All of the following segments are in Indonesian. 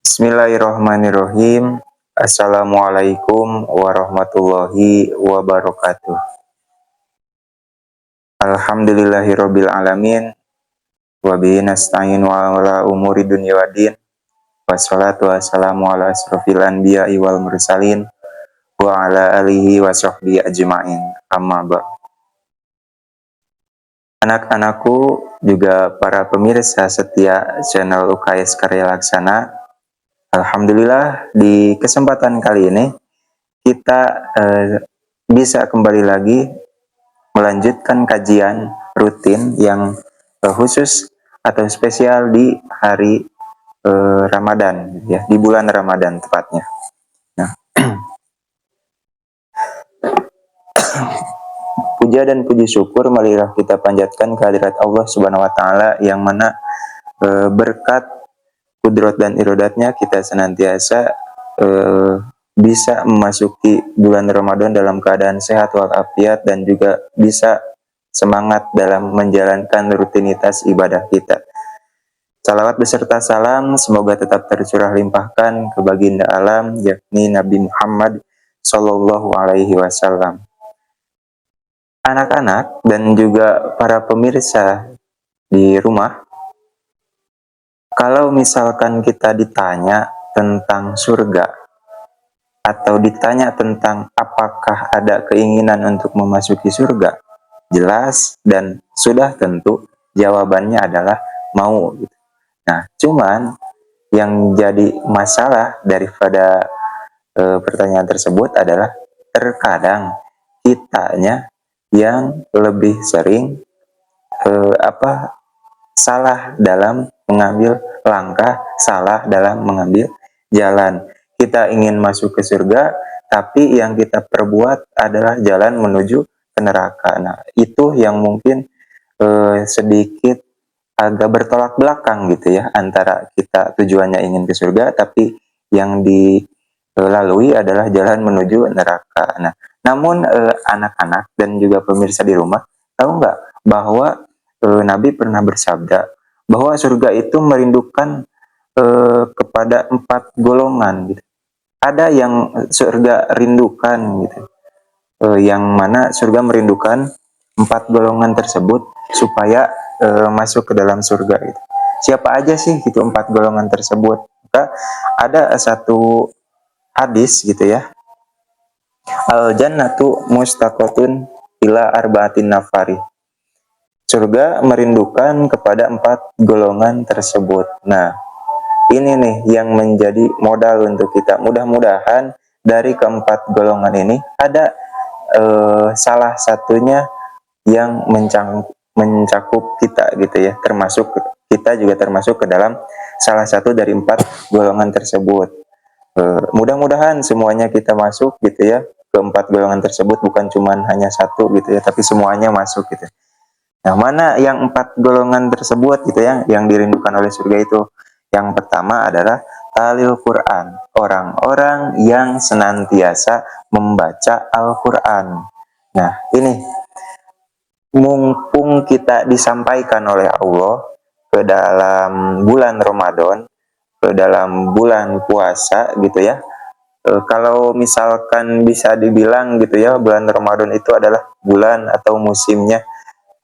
Bismillahirrahmanirrahim. Assalamualaikum warahmatullahi wabarakatuh. Alhamdulillahirabbil alamin. Wa bihi nasta'inu ala umuri dunya waddin. Wassalatu wassalamu ala asrofil anbiya'i wal mursalin wa ala alihi wa sahbihi ajma'in. Amma ba'd. Anak-anakku, juga para pemirsa setia channel UKS Karya Laksana, alhamdulillah di kesempatan kali ini kita bisa kembali lagi melanjutkan kajian rutin yang khusus atau spesial di hari Ramadan, ya, di bulan Ramadan tepatnya. Nah, puja dan puji syukur marilah kita panjatkan kehadirat Allah Subhanahu wa taala yang mana berkat kudrat dan irodatnya kita senantiasa bisa memasuki bulan Ramadan dalam keadaan sehat walafiat dan juga bisa semangat dalam menjalankan rutinitas ibadah kita. Salawat beserta salam semoga tetap tercurah limpahkan ke baginda alam yakni Nabi Muhammad Sallallahu Alaihi Wasallam. Anak-anak dan juga para pemirsa di rumah, kalau misalkan kita ditanya tentang surga atau ditanya tentang apakah ada keinginan untuk memasuki surga, jelas dan sudah tentu jawabannya adalah mau. Nah, cuman yang jadi masalah daripada pertanyaan tersebut adalah terkadang kitanya yang lebih sering salah dalam mengambil langkah, salah dalam mengambil jalan. Kita ingin masuk ke surga, tapi yang kita perbuat adalah jalan menuju ke neraka. Nah, itu yang mungkin sedikit agak bertolak belakang gitu ya, antara kita tujuannya ingin ke surga, tapi yang dilalui adalah jalan menuju neraka. Nah, namun anak-anak dan juga pemirsa di rumah, tahu nggak bahwa Nabi pernah bersabda bahwa surga itu merindukan kepada 4 golongan gitu. Ada yang surga rindukan gitu, yang mana surga merindukan 4 golongan tersebut supaya masuk ke dalam surga gitu. Siapa aja sih gitu 4 golongan tersebut? Maka ada satu hadis gitu ya. Al jannatu mustaqatun ila arba'atin nafari. Surga merindukan kepada 4 golongan tersebut. Nah, ini nih yang menjadi modal untuk kita. Mudah-mudahan dari keempat golongan ini ada salah satunya yang mencakup kita gitu ya, termasuk kita juga termasuk ke dalam salah satu dari 4 golongan tersebut. Mudah-mudahan semuanya kita masuk gitu ya, ke 4 golongan tersebut, bukan cuman hanya satu gitu ya, tapi semuanya masuk gitu. Nah, mana yang 4 golongan tersebut gitu ya, yang dirindukan oleh surga itu? Yang pertama adalah talil Quran, orang-orang yang senantiasa membaca Al-Quran. Nah, ini mumpung kita disampaikan oleh Allah ke dalam bulan Ramadan, ke dalam bulan puasa gitu ya. Kalau misalkan bisa dibilang gitu ya, bulan Ramadan itu adalah bulan atau musimnya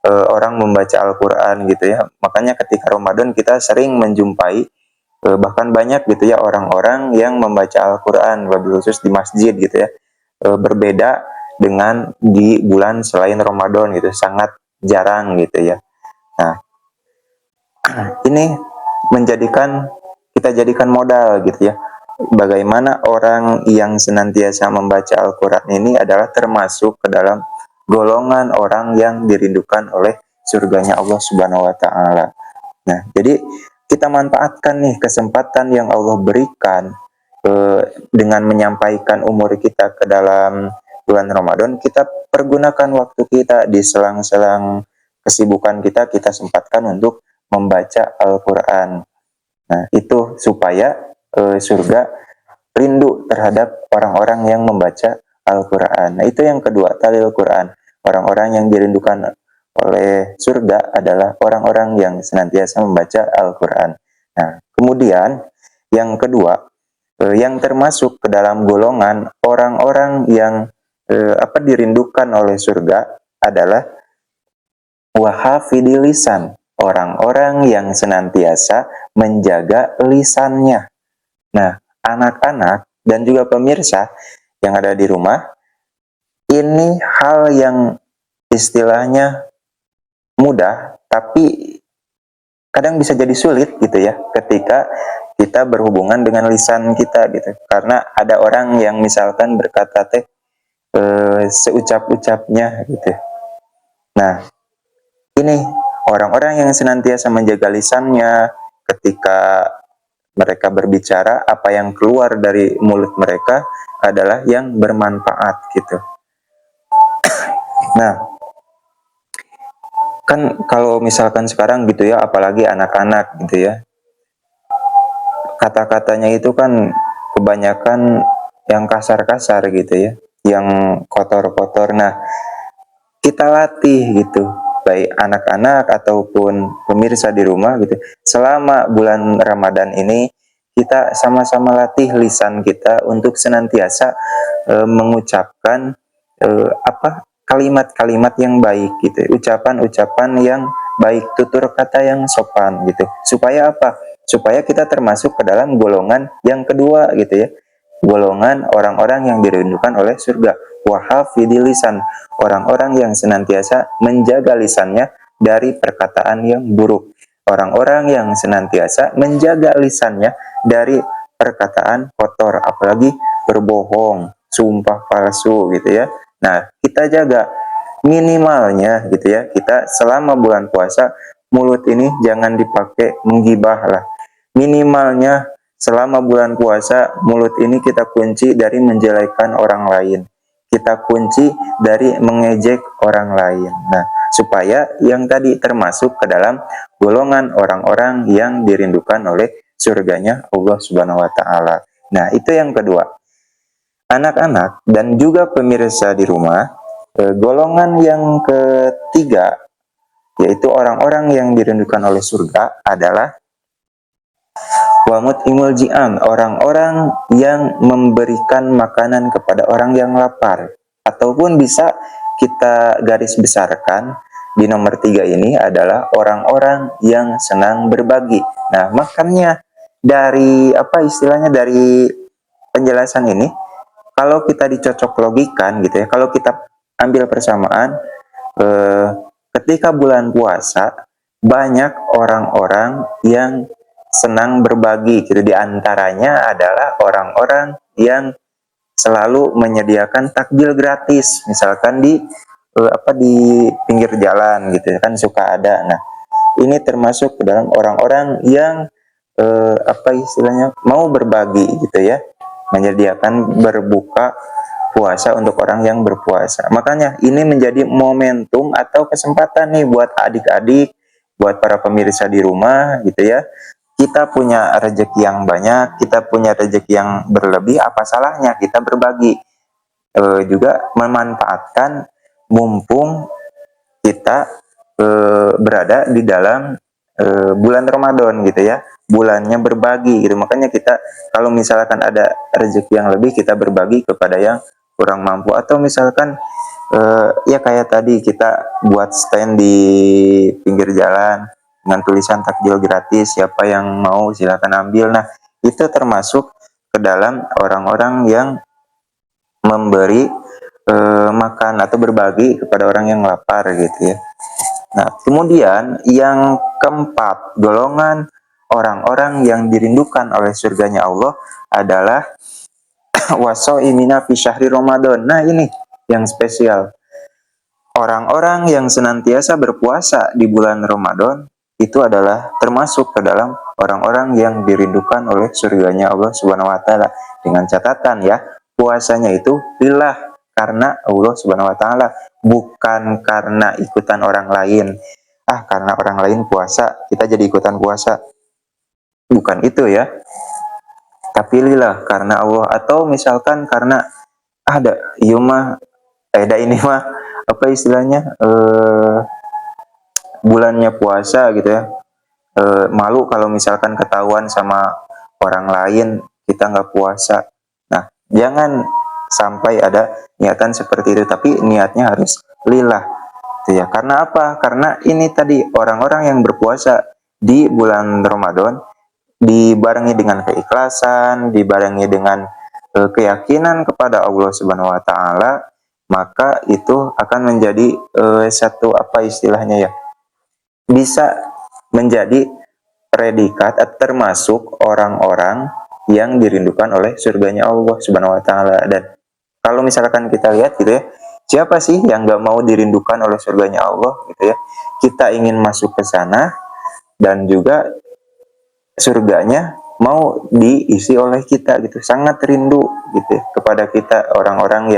orang membaca Al-Quran gitu ya. Makanya ketika Ramadan kita sering menjumpai bahkan banyak gitu ya orang-orang yang membaca Al-Quran, wabil khusus di masjid gitu ya. Berbeda dengan di bulan selain Ramadan gitu, sangat jarang gitu ya. Nah, ini kita jadikan modal gitu ya. Bagaimana orang yang senantiasa membaca Al-Quran ini adalah termasuk ke dalam golongan orang yang dirindukan oleh surganya Allah Subhanahu wa taala. Nah, jadi kita manfaatkan nih kesempatan yang Allah berikan dengan menyampaikan umur kita ke dalam bulan Ramadan. Kita pergunakan waktu kita di selang-selang kesibukan kita sempatkan untuk membaca Al-Quran. Nah, itu supaya surga rindu terhadap orang-orang yang membaca Al-Quran. Nah, itu yang kedua, talil Quran. Orang-orang yang dirindukan oleh surga adalah orang-orang yang senantiasa membaca Al-Quran. Nah, kemudian yang kedua, yang termasuk ke dalam golongan orang-orang yang dirindukan oleh surga adalah wahafidil lisan, orang-orang yang senantiasa menjaga lisannya. Nah, anak-anak dan juga pemirsa yang ada di rumah, ini hal yang istilahnya mudah, tapi kadang bisa jadi sulit gitu ya, ketika kita berhubungan dengan lisan kita gitu. Karena ada orang yang misalkan berkata teh seucap-ucapnya gitu. Nah, ini orang-orang yang senantiasa menjaga lisannya ketika mereka berbicara, apa yang keluar dari mulut mereka adalah yang bermanfaat gitu. Nah, kan kalau misalkan sekarang gitu ya, apalagi anak-anak gitu ya, kata-katanya itu kan kebanyakan yang kasar-kasar gitu ya, yang kotor-kotor. Nah, kita latih gitu, baik anak-anak ataupun pemirsa di rumah gitu. Selama bulan Ramadan ini kita sama-sama latih lisan kita untuk senantiasa mengucapkan kalimat-kalimat yang baik gitu, ucapan-ucapan yang baik, tutur kata yang sopan gitu. Supaya apa? Supaya kita termasuk ke dalam golongan yang kedua gitu ya. Golongan orang-orang yang dirindukan oleh surga. Wahafidil lisan, orang-orang yang senantiasa menjaga lisannya dari perkataan yang buruk. Orang-orang yang senantiasa menjaga lisannya dari perkataan kotor, apalagi berbohong, sumpah palsu gitu ya. Nah, kita jaga minimalnya gitu ya. Kita selama bulan puasa, mulut ini jangan dipakai menggibah lah. Minimalnya selama bulan puasa, mulut ini kita kunci dari menjelekan orang lain. Kita kunci dari mengejek orang lain. Nah, supaya yang tadi termasuk ke dalam golongan orang-orang yang dirindukan oleh surganya Allah Subhanahu wa taala. Nah, itu yang kedua. Anak-anak dan juga pemirsa di rumah, golongan yang ketiga yaitu orang-orang yang dirindukan oleh surga adalah wamut imul ji'an, orang-orang yang memberikan makanan kepada orang yang lapar. Ataupun bisa kita garis besarkan di nomor 3 ini adalah orang-orang yang senang berbagi. Nah, makanya dari dari penjelasan ini, kalau kita dicocok logikan gitu ya, kalau kita ambil persamaan, ketika bulan puasa banyak orang-orang yang senang berbagi gitu. Di antaranya adalah orang-orang yang selalu menyediakan takjil gratis, misalkan di pinggir jalan gitu kan suka ada. Nah, ini termasuk ke dalam orang-orang yang mau berbagi gitu ya, menyediakan berbuka puasa untuk orang yang berpuasa. Makanya ini menjadi momentum atau kesempatan nih buat adik-adik, buat para pemirsa di rumah gitu ya. Kita punya rezeki yang banyak, kita punya rezeki yang berlebih, apa salahnya kita berbagi? Juga memanfaatkan mumpung kita berada di dalam bulan Ramadan gitu ya, bulannya berbagi gitu. Makanya kita kalau misalkan ada rezeki yang lebih, kita berbagi kepada yang kurang mampu. Atau misalkan ya kayak tadi kita buat stand di pinggir jalan dengan tulisan takjil gratis, siapa yang mau silakan ambil. Nah, itu termasuk ke dalam orang-orang yang memberi makan atau berbagi kepada orang yang lapar gitu ya. Nah, kemudian yang keempat, golongan orang-orang yang dirindukan oleh surganya Allah adalah wasoimina fi syahri Ramadan. Nah, ini yang spesial. Orang-orang yang senantiasa berpuasa di bulan Ramadan itu adalah termasuk ke dalam orang-orang yang dirindukan oleh surganya Allah Subhanahu wa taala. Dengan catatan ya, puasanya itu lillah, karena Allah Subhanahu wa taala, bukan karena ikutan orang lain. Karena orang lain puasa, kita jadi ikutan puasa. Bukan itu ya. Tapi lillah karena Allah, atau misalkan karena ada ini mah istilahnya bulannya puasa gitu ya. Malu kalau misalkan ketahuan sama orang lain, kita nggak puasa. Nah, jangan sampai ada niatan seperti itu, tapi niatnya harus lillah. Gitu ya. Karena apa? Karena ini tadi orang-orang yang berpuasa di bulan Ramadan dibarengi dengan keikhlasan, dibarengi dengan keyakinan kepada Allah Subhanahu wa taala, maka itu akan menjadi satu apa istilahnya ya? Bisa menjadi predikat atau termasuk orang-orang yang dirindukan oleh surganya Allah Subhanahu wa taala. Dan kalau misalkan kita lihat gitu ya, siapa sih yang nggak mau dirindukan oleh surganya Allah gitu ya? Kita ingin masuk ke sana dan juga surganya mau diisi oleh kita gitu, sangat rindu gitu ya, kepada kita orang-orang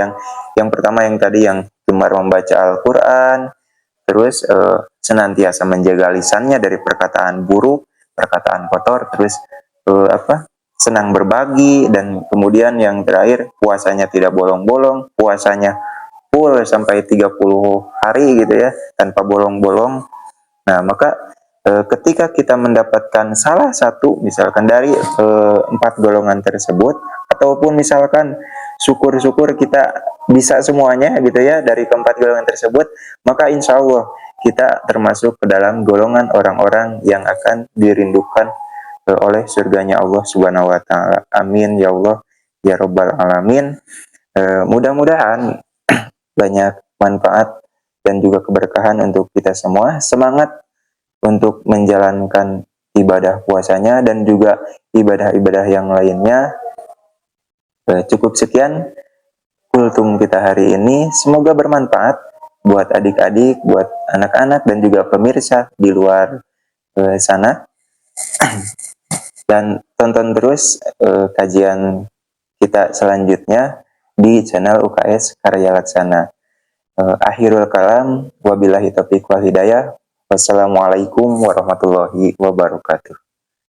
yang pertama yang tadi yang gemar membaca Al-Quran, terus senantiasa menjaga lisannya dari perkataan buruk, perkataan kotor, terus senang berbagi, dan kemudian yang terakhir puasanya tidak bolong-bolong, puasanya full sampai 30 hari gitu ya, tanpa bolong-bolong. Nah, maka ketika kita mendapatkan salah satu misalkan dari 4 golongan tersebut, ataupun misalkan syukur-syukur kita bisa semuanya gitu ya dari keempat golongan tersebut, maka insya Allah kita termasuk ke dalam golongan orang-orang yang akan dirindukan oleh surganya Allah Subhanahu wa taala. Amin ya Allah ya Rabbal alamin. Mudah-mudahan banyak manfaat dan juga keberkahan untuk kita semua. Semangat untuk menjalankan ibadah puasanya dan juga ibadah-ibadah yang lainnya. Cukup sekian kultum kita hari ini. Semoga bermanfaat buat adik-adik, buat anak-anak, dan juga pemirsa di luar sana. Dan tonton terus kajian kita selanjutnya di channel UKS Karya Laksana. Akhirul kalam, wabillahi taufiq wal hidayah. Wassalamualaikum warahmatullahi wabarakatuh.